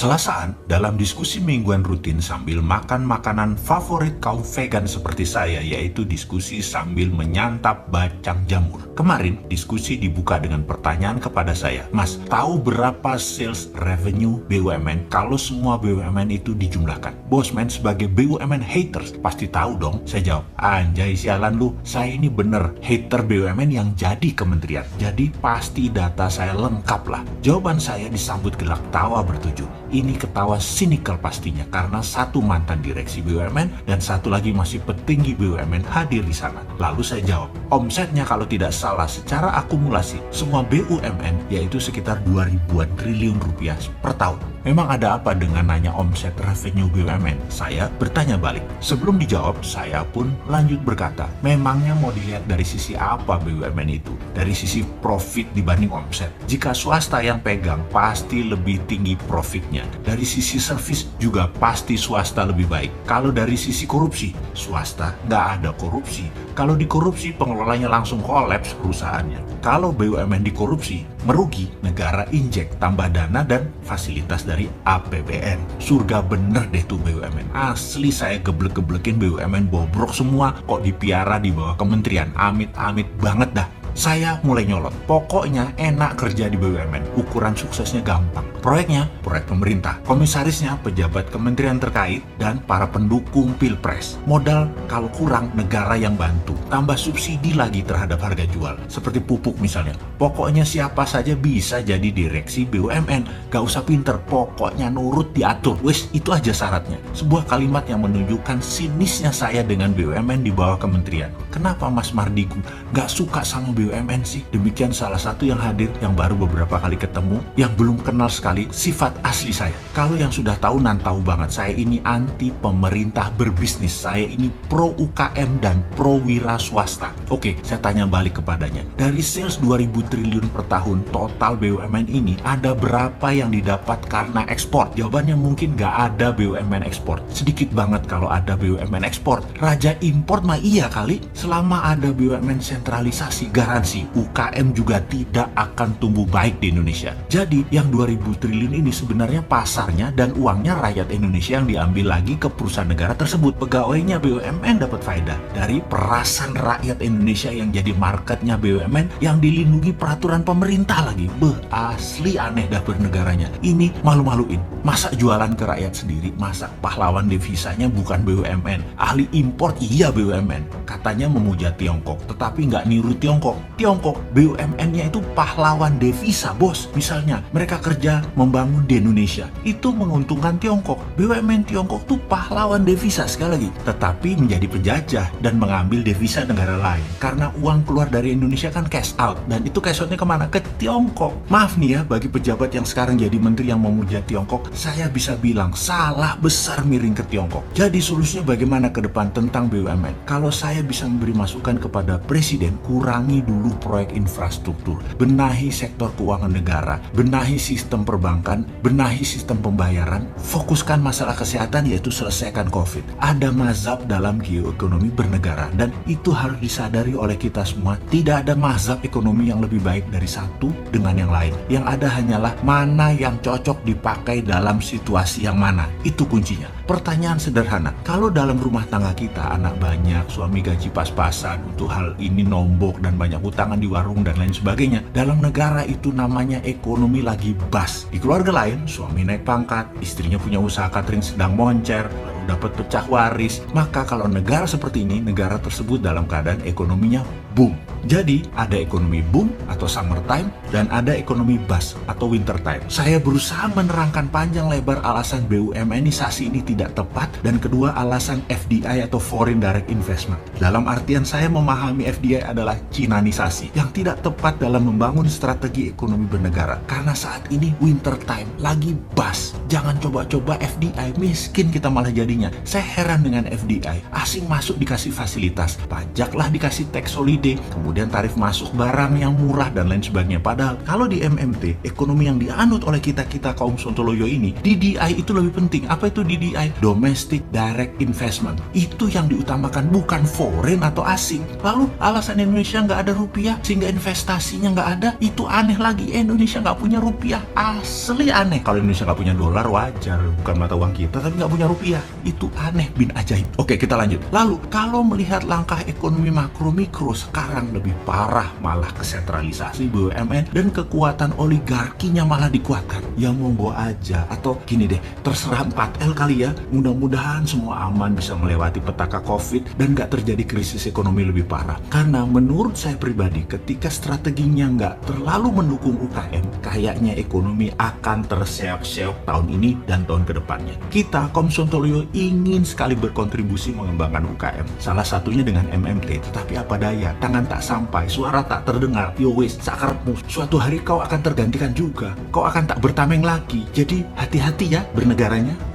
Selasaan dalam diskusi mingguan rutin sambil makan makanan favorit kaum vegan seperti saya, yaitu diskusi sambil menyantap bacang jamur. Kemarin diskusi dibuka dengan pertanyaan kepada saya, Mas, tahu berapa sales revenue BUMN kalau semua BUMN itu dijumlahkan? Bosman sebagai BUMN haters pasti tahu dong. Saya jawab, anjay sialan lu, saya ini bener hater BUMN yang jadi kementerian. Jadi pasti data saya lengkap lah. Jawaban saya disambut gelak tawa bertujuh. Ini ketawa sinikal pastinya karena satu mantan direksi BUMN dan satu lagi masih petinggi BUMN hadir di sana. Lalu saya jawab, omsetnya kalau tidak salah secara akumulasi semua BUMN yaitu sekitar 2.000-an triliun rupiah per tahun. Memang ada apa dengan nanya omset revenue BUMN? Saya bertanya balik. Sebelum dijawab, saya pun lanjut berkata, memangnya mau dilihat dari sisi apa BUMN itu? Dari sisi profit dibanding omset. Jika swasta yang pegang, pasti lebih tinggi profitnya. Dari sisi servis juga pasti swasta lebih baik. Kalau dari sisi korupsi, swasta nggak ada korupsi. Kalau dikorupsi, pengelolanya langsung kolaps perusahaannya. Kalau BUMN dikorupsi, merugi, negara injek tambah dana dan fasilitas dari APBN. Surga bener deh tuh BUMN. Asli saya geblek-geblekin BUMN bobrok semua kok dipiara di bawah kementerian. Amit-amit banget dah. Saya mulai nyolot. Pokoknya enak kerja di BUMN. Ukuran suksesnya gampang. Proyeknya, proyek pemerintah. Komisarisnya, pejabat kementerian terkait, dan para pendukung pilpres. Modal kalau kurang, negara yang bantu. Tambah subsidi lagi terhadap harga jual. Seperti pupuk misalnya. Pokoknya siapa saja bisa jadi direksi BUMN. Gak usah pinter, pokoknya nurut diatur. Wes, itu aja syaratnya. Sebuah kalimat yang menunjukkan sinisnya saya dengan BUMN di bawah kementerian. Kenapa Mas Mardigu gak suka sama BUMN sih? Demikian salah satu yang hadir yang baru beberapa kali ketemu, yang belum kenal sekali sifat asli saya. Kalau yang sudah tahu nan tahu banget, saya ini anti pemerintah berbisnis. Saya ini pro UKM dan pro wira swasta. Oke, saya tanya balik kepadanya. Dari sales 2.000 triliun per tahun total BUMN ini, ada berapa yang didapat karena ekspor? Jawabannya mungkin gak ada BUMN ekspor. Sedikit banget kalau ada BUMN ekspor. Raja import mah iya kali. Selama ada BUMN sentralisasi, garansi UKM juga tidak akan tumbuh baik di Indonesia. Jadi yang 2.000 triliun ini sebenarnya pasarnya dan uangnya rakyat Indonesia yang diambil lagi ke perusahaan negara tersebut. Pegawainya BUMN dapat faedah dari perasan rakyat Indonesia yang jadi marketnya BUMN yang dilindungi peraturan pemerintah lagi. Asli aneh dah bernegaranya. Ini malu-maluin. Masa jualan ke rakyat sendiri? Masa pahlawan devisanya bukan BUMN? Ahli impor iya BUMN. Katanya memuja Tiongkok, tetapi nggak niru Tiongkok. Tiongkok, BUMN-nya itu pahlawan devisa, bos. Misalnya, mereka kerja membangun di Indonesia. Itu menguntungkan Tiongkok. BUMN Tiongkok tuh pahlawan devisa sekali lagi. Tetapi menjadi penjajah dan mengambil devisa negara lain. Karena uang keluar dari Indonesia kan cash out. Dan itu cash out-nya kemana? Ke Tiongkok. Maaf nih ya, bagi pejabat yang sekarang jadi menteri yang memuja Tiongkok, saya bisa bilang salah besar miring ke Tiongkok. Jadi solusinya bagaimana ke depan tentang BUMN? Kalau saya bisa memberi masukan kepada Presiden, kurangi dulu proyek infrastruktur, benahi sektor keuangan negara, benahi sistem perbankan, benahi sistem pembayaran, fokuskan masalah kesehatan yaitu selesaikan COVID. Ada mazhab dalam geoekonomi bernegara dan itu harus disadari oleh kita semua. Tidak ada mazhab ekonomi yang lebih baik dari satu dengan yang lain. Yang ada hanyalah mana yang cocok dipakai dalam situasi yang mana. Itu kuncinya. Pertanyaan sederhana, kalau dalam rumah tangga kita anak banyak, suami gaji pas-pasan, untuk hal ini nombok dan banyak utangan di warung dan lain sebagainya, dalam negara itu namanya ekonomi lagi bas. Di keluarga lain, suami naik pangkat, istrinya punya usaha catering sedang moncer, lalu dapat pecah waris. Maka kalau negara seperti ini, negara tersebut dalam keadaan ekonominya boom. Jadi ada ekonomi boom atau summertime dan ada ekonomi bust atau winter time. Saya berusaha menerangkan panjang lebar alasan BUMNisasi ini tidak tepat dan kedua alasan FDI atau Foreign Direct Investment. Dalam artian saya memahami FDI adalah Cinanisasi yang tidak tepat dalam membangun strategi ekonomi bernegara. Karena saat ini winter time lagi bust. Jangan coba-coba FDI, miskin kita malah jadi jadinya. Saya heran dengan FDI. Asing masuk dikasih fasilitas, pajaklah dikasih tax holiday, kemudian tarif masuk barang yang murah dan lain sebagainya. Padahal kalau di MMT, ekonomi yang dianut oleh kita-kita kaum Sontoloyo ini, DDI itu lebih penting. Apa itu DDI? Domestic Direct Investment. Itu yang diutamakan, bukan foreign atau asing. Lalu alasan Indonesia nggak ada rupiah sehingga investasinya nggak ada, itu aneh lagi. Indonesia nggak punya rupiah, asli aneh. Kalau Indonesia nggak punya dolar wajar, bukan mata uang kita, tapi nggak punya rupiah, itu aneh bin ajaib. Oke, kita lanjut. Lalu kalau melihat langkah ekonomi makro mikro, sekarang lebih parah, malah kesentralisasi BUMN dan kekuatan oligarkinya malah dikuatkan. Ya monggo aja, atau gini deh, terserah 4L kali ya. Mudah-mudahan semua aman, bisa melewati petaka COVID dan nggak terjadi krisis ekonomi lebih parah. Karena menurut saya pribadi, ketika strateginya nggak terlalu mendukung UKM, kayaknya ekonomi akan terseok-seok tahun ini dan tahun kedepannya. Kita, kaum Sontoloyo, ingin sekali berkontribusi mengembangkan UKM. Salah satunya dengan MMT, tetapi apa daya, tangan tak sampai, suara tak terdengar, yo wis, sakarepmu. Suatu hari kau akan tergantikan juga, kau akan tak bertameng lagi. Jadi hati-hati ya bernegaranya.